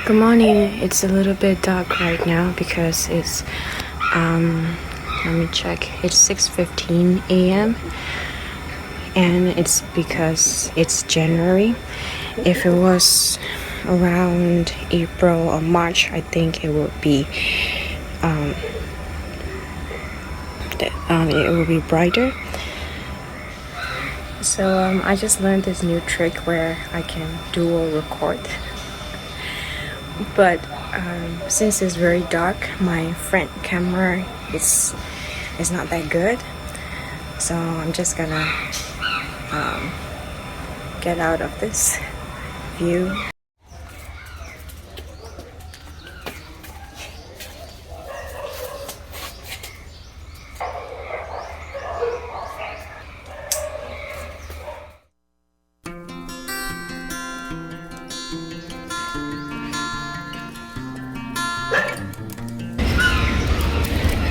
Good morning. It's a little bit dark right now because it's let me check. It's 6:15 a.m. and it's because it's January. If it was around April or March, I think it would be brighter. So I just learned this new trick where I can dual record. But since it's very dark, my front camera is not that good. So I'm just gonna get out of this view.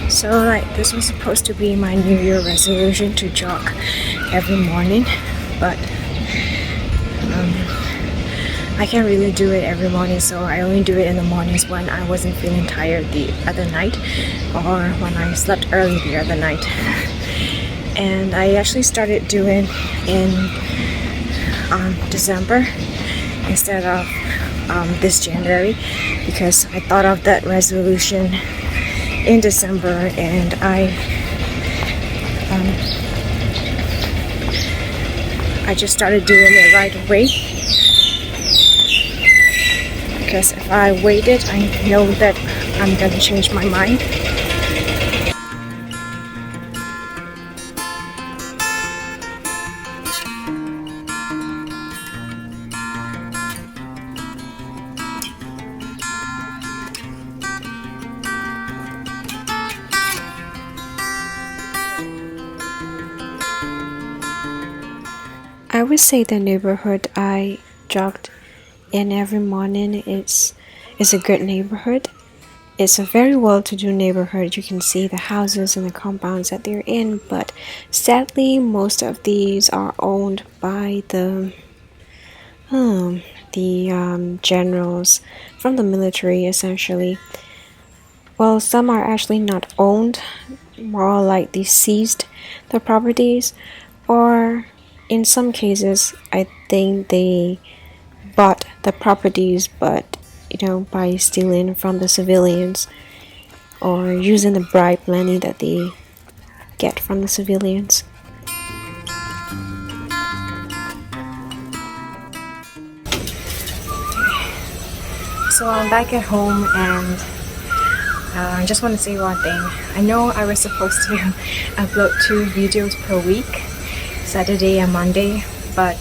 So this was supposed to be my New Year resolution to jog every morning, but I can't really do it every morning, so I only do it in the mornings when I wasn't feeling tired the other night or when I slept early the other night. And I actually started doing in December instead of this January because I thought of that resolution in December and I just started doing it right away because if I waited, I know that I'm gonna change my mind. I would say the neighborhood I jogged in every morning is a good neighborhood. It's a very well-to-do neighborhood. You can see the houses and the compounds that they're in, but sadly most of these are owned by the generals from the military essentially. Well, some are actually not owned, more like they seized the properties, or in some cases, I think they bought the properties, but by stealing from the civilians or using the bribe money that they get from the civilians. So I'm back at home and I just want to say one thing. I know I was supposed to upload 2 videos per week, Saturday and Monday, but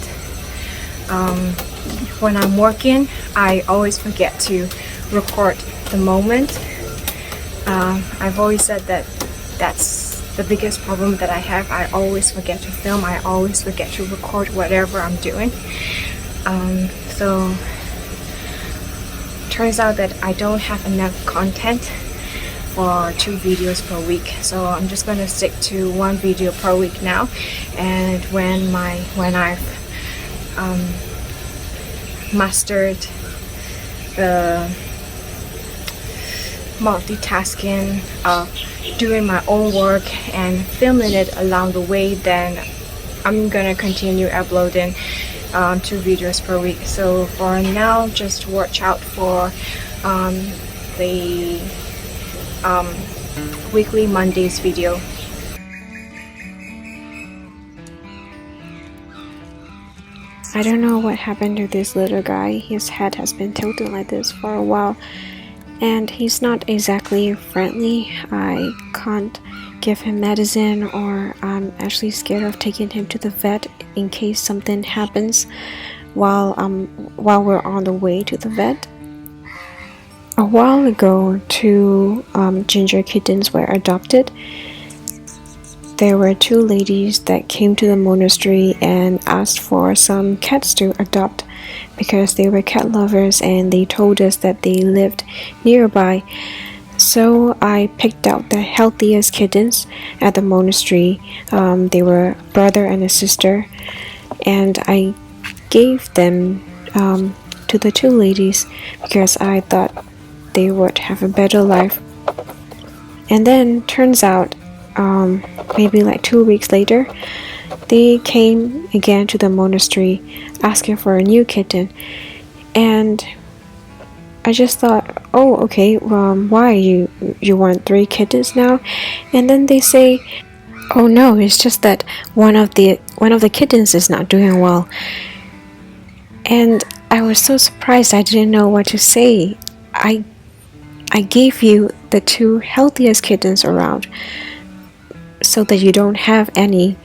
when I'm working I always forget to record the moment. I've always said that that's the biggest problem that I have. I always forget to film, I always forget to record whatever I'm doing. So turns out that I don't have enough content for 2 videos per week, so I'm just gonna stick to 1 video per week now. And when I've mastered the multitasking of doing my own work and filming it along the way, then I'm gonna continue uploading 2 videos per week. So for now, just watch out for the weekly Mondays video. I don't know what happened to this little guy. His head has been tilted like this for a while and he's not exactly friendly. I can't give him medicine, or I'm actually scared of taking him to the vet in case something happens while we're on the way to the vet. A while ago, 2 ginger kittens were adopted. There were 2 ladies that came to the monastery and asked for some cats to adopt because they were cat lovers and they told us that they lived nearby. So I picked out the healthiest kittens at the monastery. They were a brother and a sister, and I gave them to the two ladies because I thought they would have a better life. And then turns out maybe like 2 weeks later, they came again to the monastery asking for a new kitten. And I just thought, oh, okay, why you want 3 kittens now? And then they say, oh no, it's just that one of the kittens is not doing well. And I was so surprised, I didn't know what to say. I gave you the 2 healthiest kittens around so that you don't have any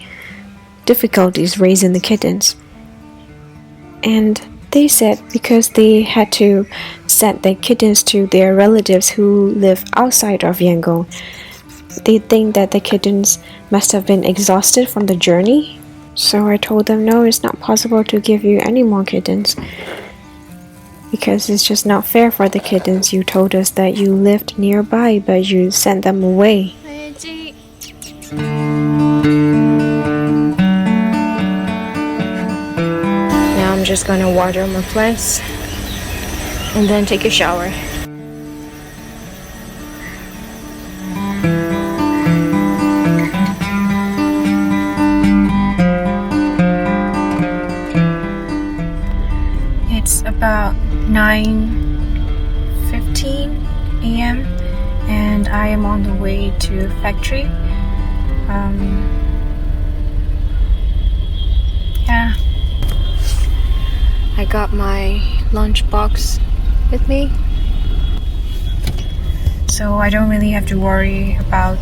difficulties raising the kittens. And they said because they had to send their kittens to their relatives who live outside of Yangon, they think that the kittens must have been exhausted from the journey. So I told them, no, it's not possible to give you any more kittens because it's just not fair for the kittens. You told us that you lived nearby, but you sent them away. Now I'm just gonna water my plants and then take a shower. It's about 9:15 a.m. and I am on the way to factory. Yeah, I got my lunch box with me, so I don't really have to worry about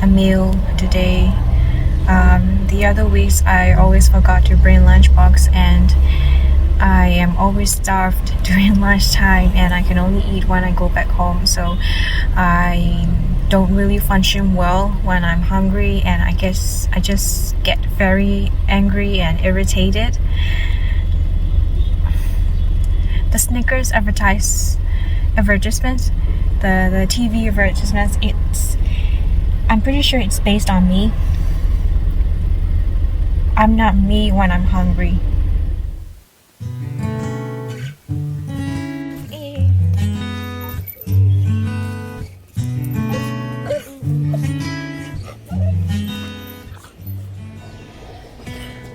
a meal today. The other weeks I always forgot to bring lunchbox, and I am always starved during lunchtime, and I can only eat when I go back home, so I don't really function well when I'm hungry, and I guess I just get very angry and irritated. The Snickers advertisements, the TV advertisements, I'm pretty sure it's based on me. I'm not me when I'm hungry.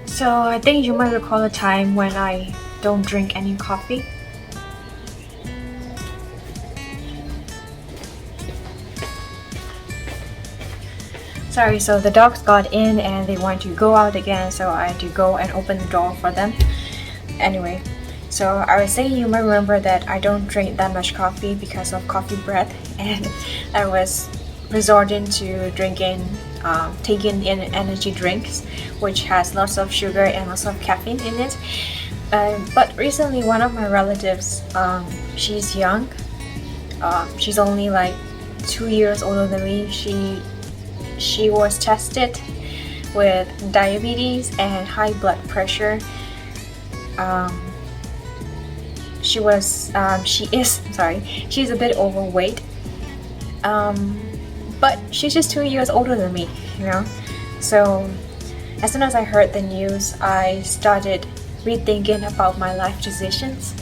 So I think you might recall a time when I don't drink any coffee. Sorry, so the dogs got in and they want to go out again, so I had to go and open the door for them. Anyway, so I was saying, you might remember that I don't drink that much coffee because of coffee breath, and I was resorting to taking in energy drinks, which has lots of sugar and lots of caffeine in it. But recently, one of my relatives, she's young. She's only like 2 years older than me. She was tested with diabetes and high blood pressure. She's a bit overweight. But she's just 2 years older than me, you know. So as soon as I heard the news, I started rethinking about my life decisions.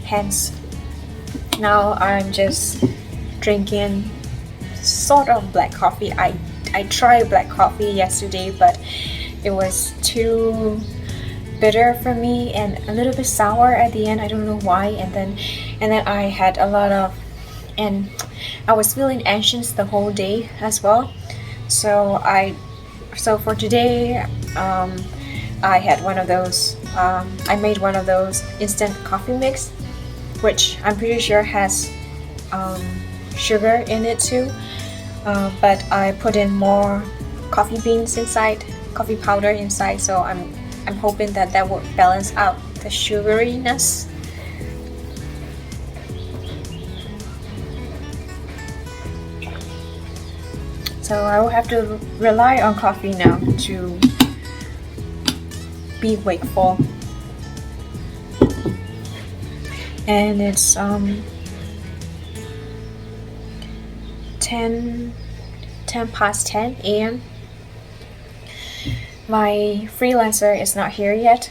Hence, now I'm just drinking sort of black coffee. I tried black coffee yesterday, but it was too bitter for me and a little bit sour at the end. I don't know why. And then I had a lot of, and I was feeling anxious the whole day as well. So for today, I had one of those. I made one of those instant coffee mix, which I'm pretty sure has sugar in it too. But I put in more coffee beans inside, coffee powder inside. So I'm hoping that would balance out the sugariness. So I will have to rely on coffee now to be wakeful. And it's 10 past 10 a.m. My freelancer is not here yet,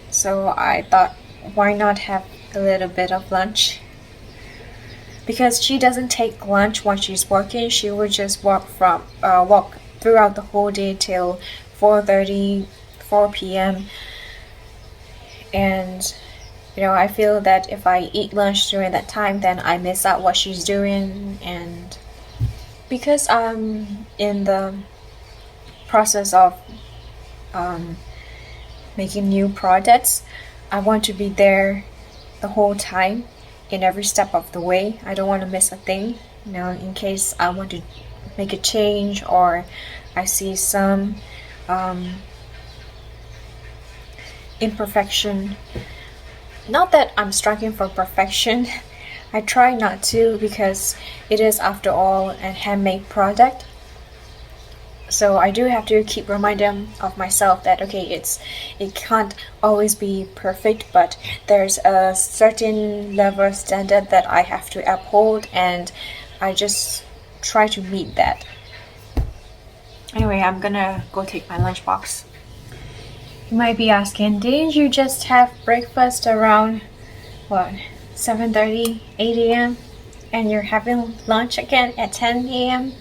so I thought, why not have a little bit of lunch? Because she doesn't take lunch when she's working. She would just walk throughout the whole day till 4:30, 4 p.m. And I feel that if I eat lunch during that time, then I miss out what she's doing. And because I'm in the process of making new projects, I want to be there the whole time, in every step of the way. I don't want to miss a thing, in case I want to make a change or I see some imperfection. Not that I'm striving for perfection. I try not to, because it is, after all, a handmade product. So I do have to keep reminding of myself that it can't always be perfect, but there's a certain level of standard that I have to uphold, and I just try to meet that. Anyway, I'm gonna go take my lunchbox. You might be asking, didn't you just have breakfast around 7:30, 8 a.m. and you're having lunch again at 10 a.m.?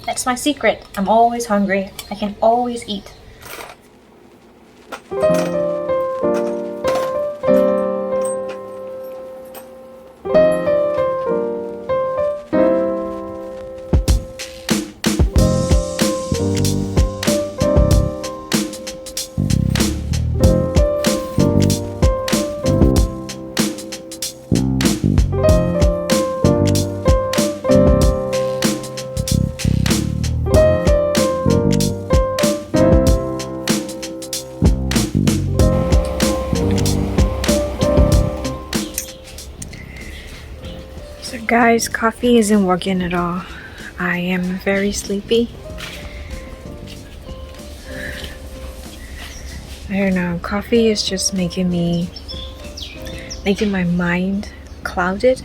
That's my secret. I'm always hungry. I can always eat. So guys, coffee isn't working at all. I am very sleepy. I don't know, coffee is just making my mind clouded.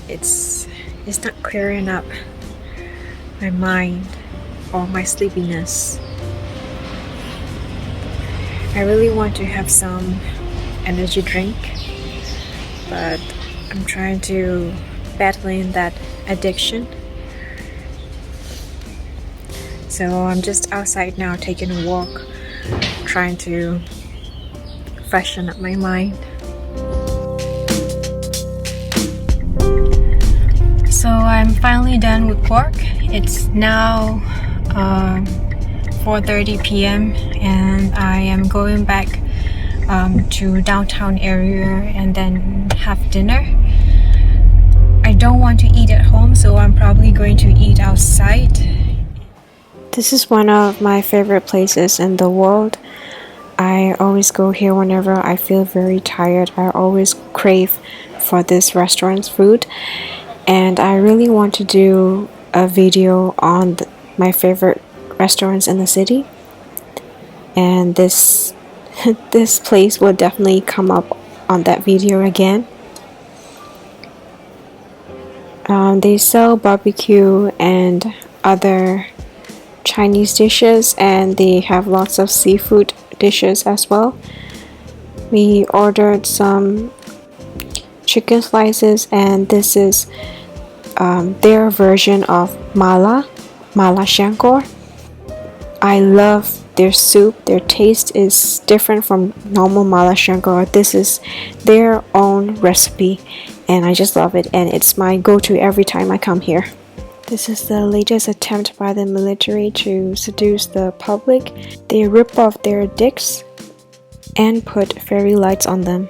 It's not clearing up my mind or my sleepiness. I really want to have some energy drink, but I'm trying to battling that addiction. So I'm just outside now taking a walk, trying to freshen up my mind. So I'm finally done with work. It's now 4:30 p.m. and I am going back to downtown area and then have dinner. I don't want to eat at home, so I'm probably going to eat outside. This is one of my favorite places in the world. I always go here whenever I feel very tired. I always crave for this restaurant's food, and I really want to do a video on my favorite restaurants in the city, and this place will definitely come up on that video again. They sell barbecue and other Chinese dishes, and they have lots of seafood dishes as well. We ordered some chicken slices, and this is their version of mala shankor. I love their soup. Their taste is different from normal mala shankor. This is their own recipe, and I just love it, and it's my go-to every time I come here. This is the latest attempt by the military to seduce the public. They rip off their dicks and put fairy lights on them.